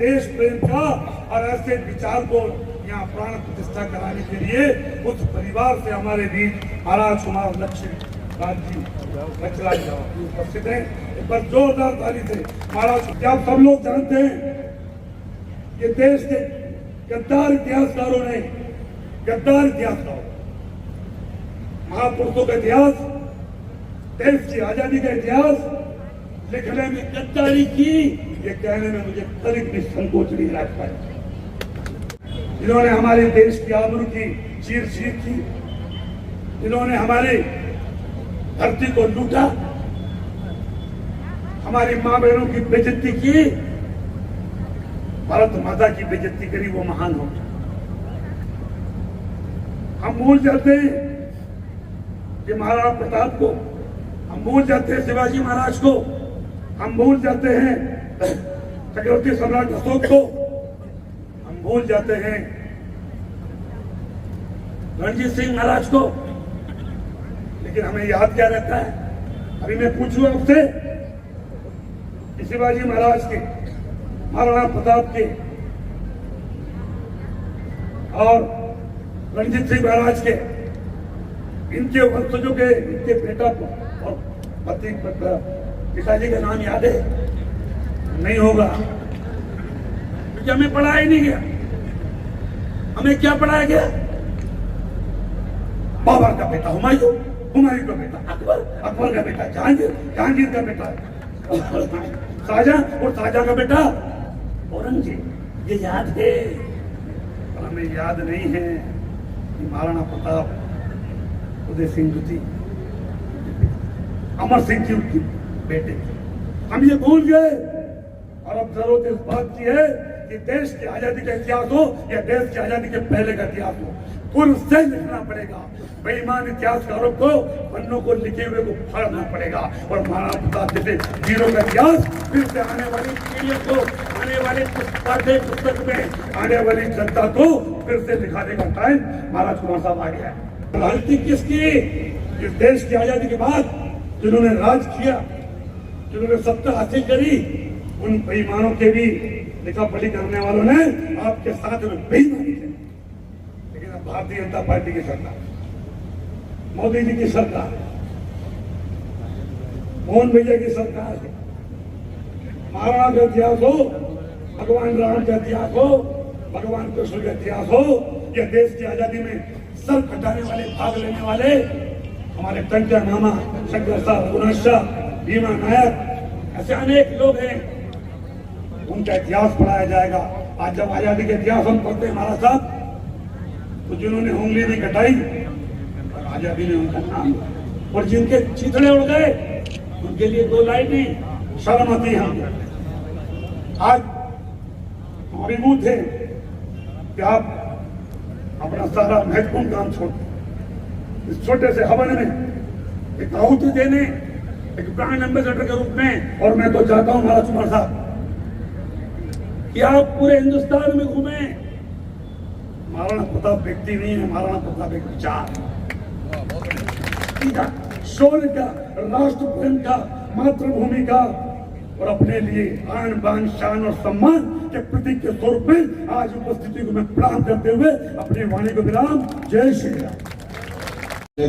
देश प्रेम का और ऐसे विचार को यहाँ प्राण प्रतिष्ठा कराने के लिए उस परिवार से हमारे बीच महाराज कुमार लक्ष्मी राज जी उपस्थित हैं। एक बार जोरदार ताली से महाराज। क्या आप सब लोग जानते हैं कि देश के गद्दार इतिहासकारों ने महापुरुषों का इतिहास, देश की आजादी का इतिहास लिखने में गद्दारी की, ये कहने में मुझे कभी भी संकोच नहीं लगता है। जिन्होंने हमारे देश की आबरू की चीर की, जिन्होंने हमारे धरती को लूटा, हमारी मां बहनों की बेइज्जती की, भारत माता की बेइज्जती करी, वो महान हो। हम भूल जाते हैं कि महाराणा प्रताप को, हम भूल जाते हैं शिवाजी महाराज को, हम भूल जाते हैं चक्रवर्ती सम्राट अशोक को, हम भूल जाते हैं रणजीत सिंह महाराज को, लेकिन हमें याद क्या रहता है? अभी मैं पूछूं आपसे कि शिवाजी महाराज के, महाराणा प्रताप के और रणजीत सिंह महाराज के, इनके वंशजों के, इनके बेटा और पति पिताजी का नाम याद है? नहीं होगा, क्योंकि हमें पढ़ाया ही नहीं गया। हमें क्या पढ़ाया गया? बाबर का बेटा हुमायूं, हुमायूं का बेटा अकबर, अकबर का बेटा जहांगीर, जहांगीर का बेटा शाहजहां और शाहजहां का बेटा औरंगजेब। ये याद है, पर हमें याद नहीं है कि महाराणा प्रताप उदय सिंह जी, अमर सिंह जी उनके बेटे। हम ये भूल गए, और अब जरूरत इस बात की है कि देश की आजादी का इतिहास हो या देश की आजादी के पहले का इतिहास हो, पूर्व से लिखना पड़ेगा। बेईमान इतिहासकारों को, पन्नों को लिखे हुए को फाड़ना पड़ेगा, और महाराणा प्रताप जैसे वीरों का इतिहास फिर से आने वाली पीढ़ियों को, आने वाले पाठ्य पुस्तक में आने वाली जनता को फिर से दिखाने का टाइम महाराज कुमार साहब आ गया है। राजनीति किसकी? इस देश की आजादी के बाद जिन्होंने राज किया, जिन्होंने सत्ता हासिल करी, उन बेईमानों के भी लिखा पढ़ी करने वालों ने आपके साथ में बेईमानी की। लेकिन अब भारतीय जनता पार्टी की सरकार, मोदी जी की सरकार, मोहन भैया की सरकार है। महाराणा का इतिहास हो, भगवान राम का इतिहास हो, भगवान कृष्ण का इतिहास हो, या देश की आजादी में सर कटाने वाले, भाग लेने वाले हमारे टंका मामा, शंकर साहब, रघुनाथ शाह, भीमा नायक, ऐसे अनेक लोग हैं, उनका इतिहास पढ़ाया जाएगा। आज जब आजादी का इतिहास हम पढ़ते हैं महाराज साहब, तो जिन्होंने उंगली नहीं कटाई आजादी में उनका नाम, और जिनके चिथड़े उड़ गए उनके लिए दो लाइनें शर्म आती हम। आज मजबूत है कि आप अपना सारा महत्वपूर्ण काम छोड़ इस छोटे से हवन में एक आहुति देने, एक ब्रांड एम्बेसडर के रूप में। और मैं तो चाहता हूं महाराज कुमार साहब कि आप पूरे हिंदुस्तान में घूमे। महाराणा प्रताप व्यक्ति नहीं है, महाराणा प्रताप एक विचार, शौर्य का, राष्ट्र प्रेम का, मातृभूमि का, और अपने लिए आन बान शान और सम्मान के प्रतीक के स्वरूप में आज उपस्थिति को मैं प्रणाम करते हुए अपनी वाणी को विराम। जय श्री राम।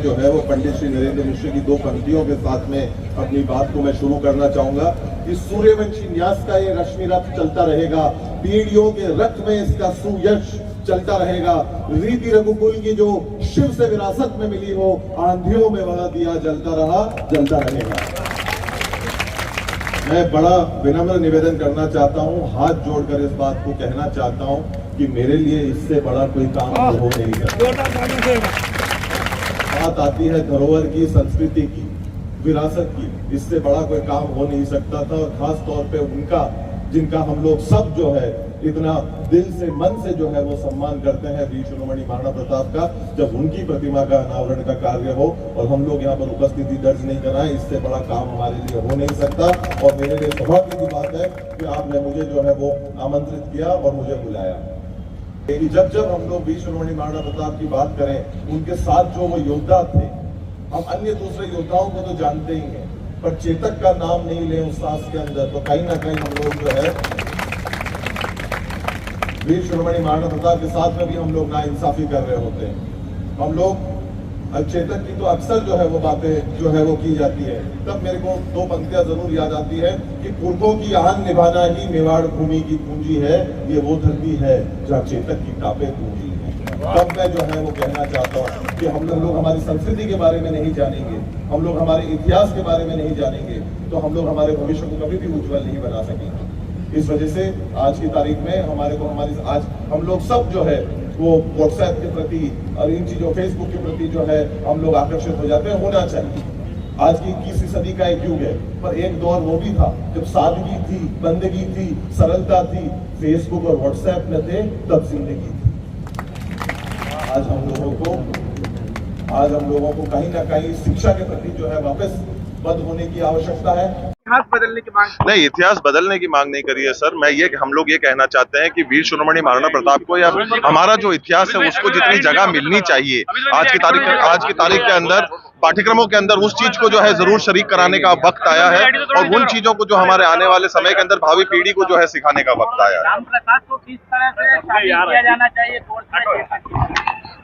जो है वो पंडित श्री नरेंद्र मिश्र की दो पंक्तियों के साथ में अपनी बात को मैं शुरू करना चाहूंगा कि सूर्यवंशी न्यास का ये रश्मि रथ चलता रहेगा, पीढ़ियों के रथ में इसका सुयश चलता रहेगा। रीति रघुकुल की जो शिव से विरासत में मिली हो, आंधियों में वह दिया जलता रहा, जलता रहेगा। मैं बड़ा विनम्र निवेदन करना चाहता हूं, हाथ जोड़कर इस बात को कहना चाहता हूं कि मेरे लिए इससे बड़ा कोई काम हो नहीं सकता। बात आती है धरोहर की, संस्कृति की, विरासत की, इससे बड़ा कोई काम हो नहीं सकता था। और खास तौर पे उनका, जिनका हम लोग सब जो है इतना दिल से, मन से जो है वो सम्मान करते हैं, वीर शिरोमणि महाराणा प्रताप का, जब उनकी प्रतिमा का अनावरण का कार्य हो और हम लोग यहाँ पर उपस्थिति दर्ज नहीं कराएं, इससे बड़ा काम हमारे लिए हो नहीं सकता। और मेरे लिए सौभाग्य की बात है कि आपने मुझे जो है वो आमंत्रित किया और मुझे बुलाया। जब जब हम लोग वीर शिरोमणि महाराणा प्रताप की बात करें, उनके साथ जो वो योद्धा थे, हम अन्य दूसरे योद्धाओं को तो जानते ही हैं, पर चेतक का नाम नहीं ले उस सांस के अंदर, तो कहीं ना कहीं हम लोग जो है वीर शिरोमणि महाराणा प्रताप के साथ में भी हम लोग नाइंसाफी कर रहे होते हैं। हम लोग चेतक की तो अक्सर जो है वो बातें जो है वो की जाती है, तब मेरे को दो पंक्तियां जरूर याद आती है कि पुरखों की आहन निभाना ही मेवाड़ भूमि की पूंजी है, ये वो धरती है जहाँ चेतक की टापे पूंजी है। तब मैं जो है वो कहना चाहता हूँ कि हम लोग हमारी संस्कृति के बारे में नहीं जानेंगे, हम लोग हमारे इतिहास के बारे में नहीं जानेंगे, तो हम लोग हमारे भविष्य को कभी भी उज्जवल नहीं बना सकेंगे। इस वजह से आज की तारीख में हमारी आज हम लोग सब जो है वो व्हाट्सएप के प्रति और इन चीजों फेसबुक के प्रति जो है हम लोग आकर्षित हो जाते हैं। होना चाहिए, आज की 21वीं सदी का एक युग है, पर एक दौर वो भी था जब सादगी थी, बंदगी थी, सरलता थी, फेसबुक और व्हाट्सएप न थे तब जिंदगी थी। आज हम लोगों को कहीं ना कहीं शिक्षा के प्रति जो है वापस बंद होने की आवश्यकता है। इतिहास बदलने की मांग नहीं, इतिहास बदलने की मांग नहीं करी है सर। हम लोग ये कहना चाहते हैं कि वीर शिरोमणि महाराणा प्रताप को या हमारा जो इतिहास है उसको जितनी जगह मिलनी चाहिए आज की तारीख के अंदर पाठ्यक्रमों के अंदर उस चीज को जो है जरूर शरीक कराने का वक्त आया है और उन चीजों को जो हमारे आने वाले समय के अंदर भावी पीढ़ी को जो है सिखाने का वक्त आया है। राम प्रसाद को किस तरह से शामिल किया जाना चाहिए कोर्स में?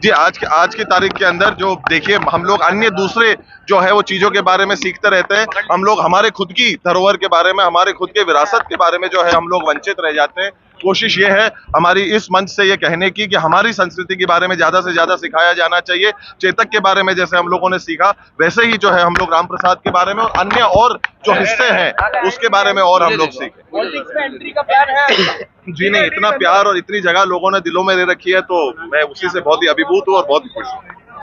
जी, आज की तारीख के अंदर जो देखिए हम लोग अन्य दूसरे जो है वो चीजों के बारे में सीखते रहते हैं, हम लोग हमारे खुद की धरोहर के बारे में, हमारे खुद के विरासत के बारे में जो है हम लोग वंचित रह जाते हैं। कोशिश ये है हमारी इस मंच से ये कहने की कि हमारी संस्कृति के बारे में ज्यादा से ज्यादा सिखाया जाना चाहिए। चेतक के बारे में जैसे हम लोगों ने सीखा वैसे ही जो है हम लोग राम प्रसाद के बारे में और अन्य और जो हिस्से हैं उसके बारे में और हम लोग सीखें। पॉलिटिक्स में एंट्री का प्लान है? जी नहीं, इतना प्यार और इतनी जगह लोगों ने दिलों में दे रखी है तो मैं उसी से बहुत ही अभिभूत हूँ और बहुत ही खुश हूँ।